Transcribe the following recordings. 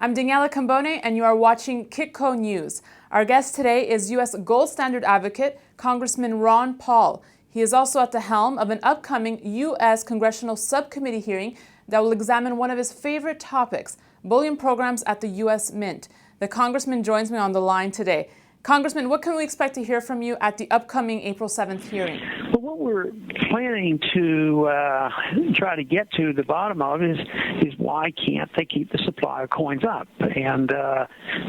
I'm Daniela Cambone, and you are watching Kitco News. Our guest today is U.S. Gold Standard Advocate, Congressman Ron Paul. He is also at the helm of an upcoming U.S. Congressional Subcommittee hearing that will examine one of his favorite topics, bullion programs at the U.S. Mint. The Congressman joins me on the line today. Congressman, what can we expect to hear from you at the upcoming April 7th hearing? Well, what we're planning to try to get to the bottom of is why can't they keep the supply of coins up? And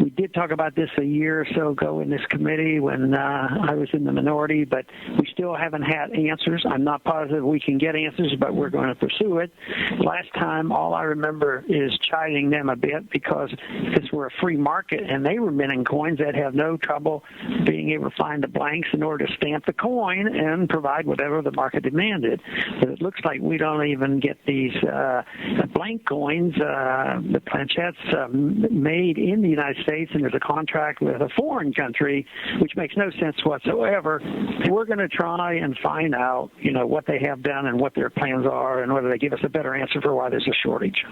we did talk about this a year or so ago in this committee when I was in the minority, but we still haven't had answers. I'm not positive we can get answers, but we're going to pursue it. Last time, all I remember is chiding them a bit because this were a free market and they were minting coins that have no trouble being able to find the blanks in order to stamp the coin and provide whatever the market demanded. But it looks like we don't even get these blank coins, the planchettes made in the United States, and there's a contract with a foreign country, which makes no sense whatsoever. We're going to try and find out, what they have done and what their plans are and whether they give us a better answer for why there's a shortage.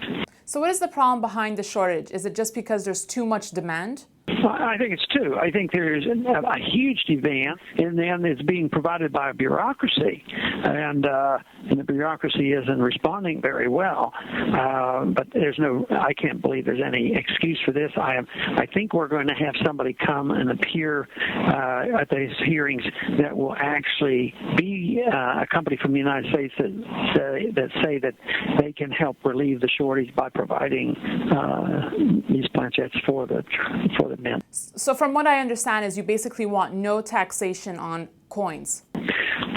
So what is the problem behind the shortage? Is it just because there's too much demand? I think it's two. I think there's a huge demand, and then it's being provided by a bureaucracy, and the bureaucracy isn't responding very well. But I can't believe there's any excuse for this. I think we're going to have somebody come and appear at these hearings that will actually be a company from the United States that say that they can help relieve the shortage by providing these planchettes for the mint. So from what I understand is you basically want no taxation on coins.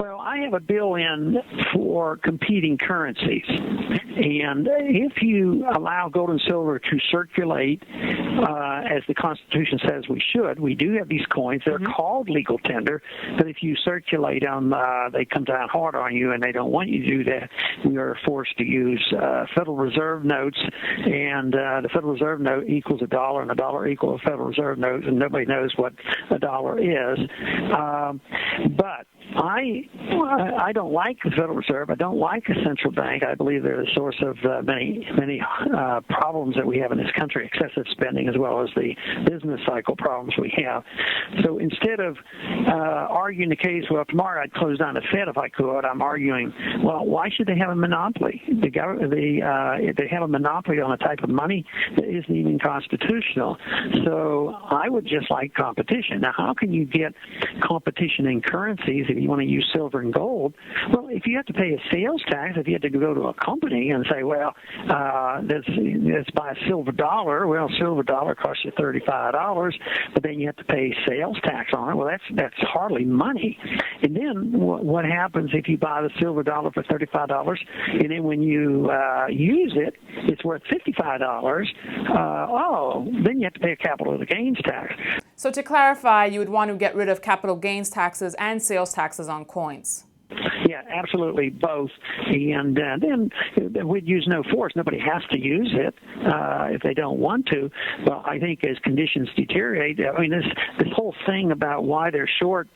Well, I have a bill in for competing currencies. And if you allow gold and silver to circulate, as the Constitution says we should, we do have these coins. They're called legal tender, but if you circulate them, they come down hard on you, and they don't want you to do that. We are forced to use Federal Reserve notes, and the Federal Reserve note equals $1, and $1 equals a Federal Reserve note, and nobody knows what $1 is. But I don't like the Federal Reserve. I don't like the central bank. I believe they're the source of many problems that we have in this country, excessive spending as well as the business cycle problems we have. So instead of arguing the case, well, tomorrow I'd close down the Fed if I could, I'm arguing, well, why should they have a monopoly? If they have a monopoly on a type of money that isn't even constitutional. So I would just like competition. Now, how can you get competition in currencies if you want to use silver and gold? Well, if you have to pay a sales tax, if you have to go to a company and say, well, let's buy a silver dollar. Well, silver dollar costs you $35, but then you have to pay sales tax on it. Well, that's hardly money. And then what happens if you buy the silver dollar for $35, and then when you use it, it's worth $55? Then you have to pay a capital gains tax. So to clarify, you would want to get rid of capital gains taxes and sales taxes on coins. Yeah, absolutely, both. And then we'd use no force. Nobody has to use it if they don't want to. Well, I think as conditions deteriorate, this whole thing about why they're short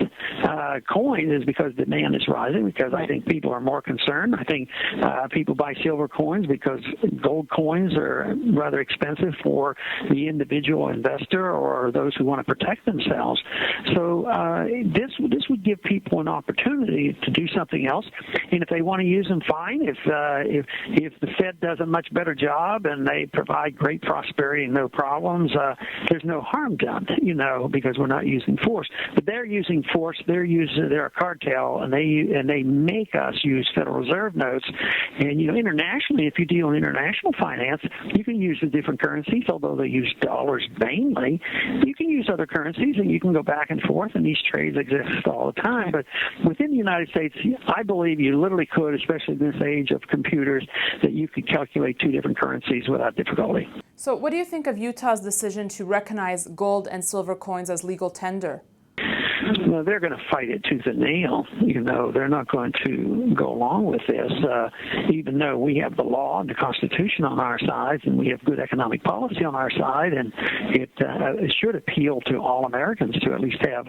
coins is because demand is rising, because I think people are more concerned. I think people buy silver coins because gold coins are rather expensive for the individual investor or those who want to protect themselves. So this would give people an opportunity to do something else, and if they want to use them, fine. If the Fed does a much better job and they provide great prosperity and no problems, there's no harm done, because we're not using force. But they're using force. They're a cartel, and they make us use Federal Reserve notes. And internationally, if you deal in international finance, you can use the different currencies, although they use dollars mainly. You can use other currencies, and you can go back and forth, and these trades exist all the time. But within the United States, I believe you literally could, especially in this age of computers, that you could calculate two different currencies without difficulty. So what do you think of Utah's decision to recognize gold and silver coins as legal tender? Well, they're going to fight it tooth and nail. They're not going to go along with this, even though we have the law and the Constitution on our side, and we have good economic policy on our side, and it should appeal to all Americans to at least have,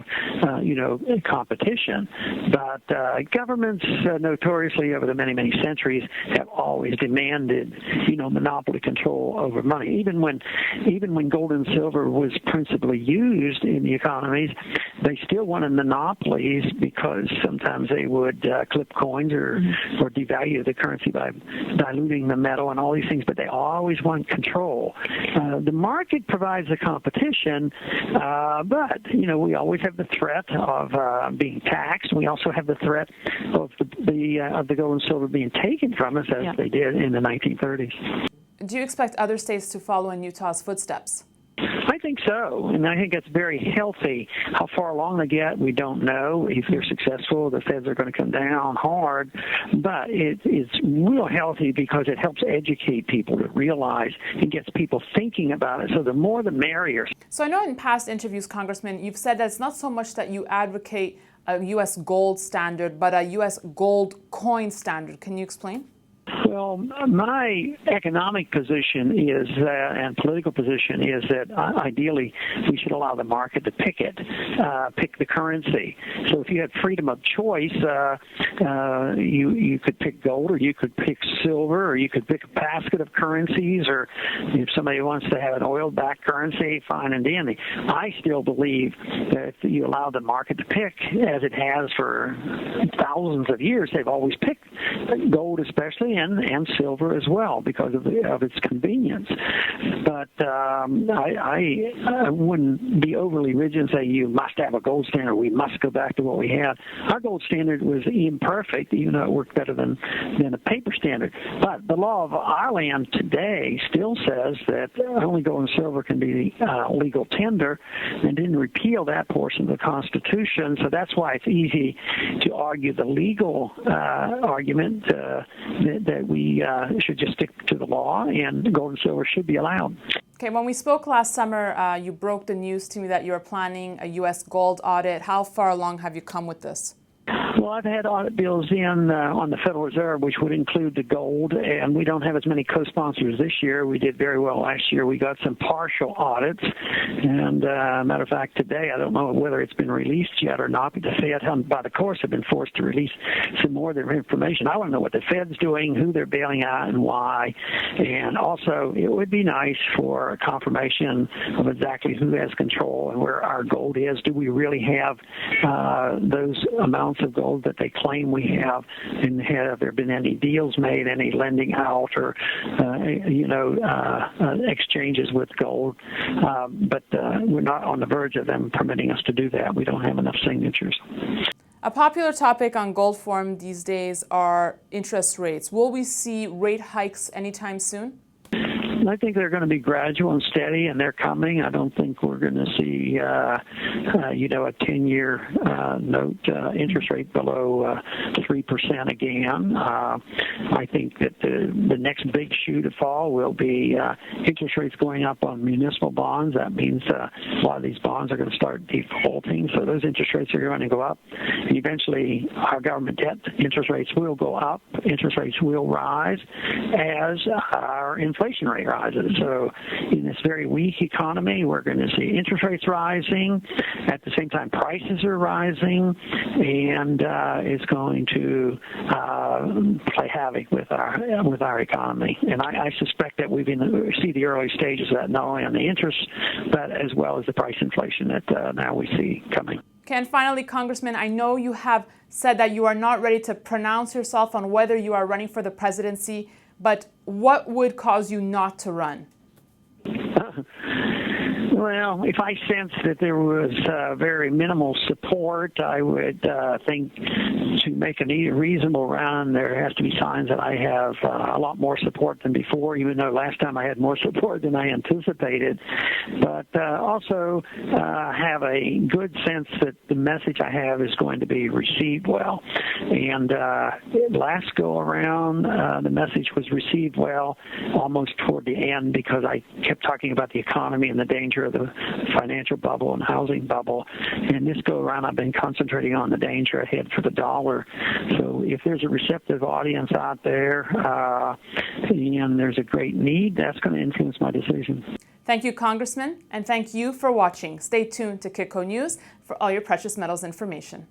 competition. But governments, notoriously over the many, many centuries, have always demanded, monopoly control over money. Even when gold and silver was principally used in the economies, they still wanted monopolies because sometimes they would clip coins or devalue the currency by diluting the metal and all these things, but they always want control. The market provides the competition, but we always have the threat of being taxed. We also have the threat of the gold and silver being taken from us, as they did in the 1930s. Do you expect other states to follow in Utah's footsteps? I think so, and I think that's very healthy. How far along they get, we don't know. If they're successful, the feds are going to come down hard, but it's real healthy because it helps educate people to realize and gets people thinking about it. So the more the merrier. So I know in past interviews, Congressman, you've said that it's not so much that you advocate a U.S. gold standard, but a U.S. gold coin standard. Can you explain? Well, my economic position is that, and political position is that ideally we should allow the market to pick the currency. So if you had freedom of choice, you could pick gold, or you could pick silver, or you could pick a basket of currencies, or if somebody wants to have an oil-backed currency, fine and dandy. I still believe that if you allow the market to pick, as it has for thousands of years, they've always picked gold, especially, and silver as well, because of its convenience. But I wouldn't be overly rigid and say you must have a gold standard. We must go back to what we had. Our gold standard was imperfect, even though it worked better than a paper standard. But the law of our land today still says that only gold and silver can be legal tender, and didn't repeal that portion of the Constitution. So that's why it's easy to argue the legal argument that we should just stick to the law, and gold and silver should be allowed. Okay, when we spoke last summer, you broke the news to me that you are planning a U.S. gold audit. How far along have you come with this? Well, I've had audit bills in on the Federal Reserve, which would include the gold, and we don't have as many co-sponsors this year. We did very well last year. We got some partial audits, and matter of fact, today, I don't know whether it's been released yet or not, but the Fed, by the course, have been forced to release some more of their information. I want to know what the Fed's doing, who they're bailing out, and why. And also, it would be nice for a confirmation of exactly who has control and where our gold is. Do we really have those amounts of gold that they claim we have, and have there been any deals made, any lending out, or exchanges with gold? But we're not on the verge of them permitting us to do that. We don't have enough signatures. A popular topic on Gold Forum these days are interest rates. Will we see rate hikes anytime soon? I think they're going to be gradual and steady, and they're coming. I don't think we're going to see, a 10-year note interest rate below 3% again. I think that the next big shoe to fall will be interest rates going up on municipal bonds. That means a lot of these bonds are going to start defaulting, so those interest rates are going to go up. And eventually, our government debt interest rates will go up. Interest rates will rise as our inflation rate rises. So in this very weak economy, we're going to see interest rates rising. At the same time, prices are rising, and it's going to play havoc with our economy. And I suspect that we see the early stages of that, not only on the interest, but as well as the price inflation that now we see coming. Okay, and finally, Congressman, I know you have said that you are not ready to pronounce yourself on whether you are running for the presidency, but what would cause you not to run? Well, if I sensed that there was very minimal support, I would think to make a reasonable run, there has to be signs that I have a lot more support than before, even though last time I had more support than I anticipated. But also have a good sense that the message I have is going to be received well. And last go around, the message was received well almost toward the end, because I kept talking about the economy and the danger of the financial bubble and housing bubble. And this go around, I've been concentrating on the danger ahead for the dollar. So if there's a receptive audience out there and there's a great need, that's going to influence my decision. Thank you, Congressman, and thank you for watching. Stay tuned to Kitco News for all your precious metals information.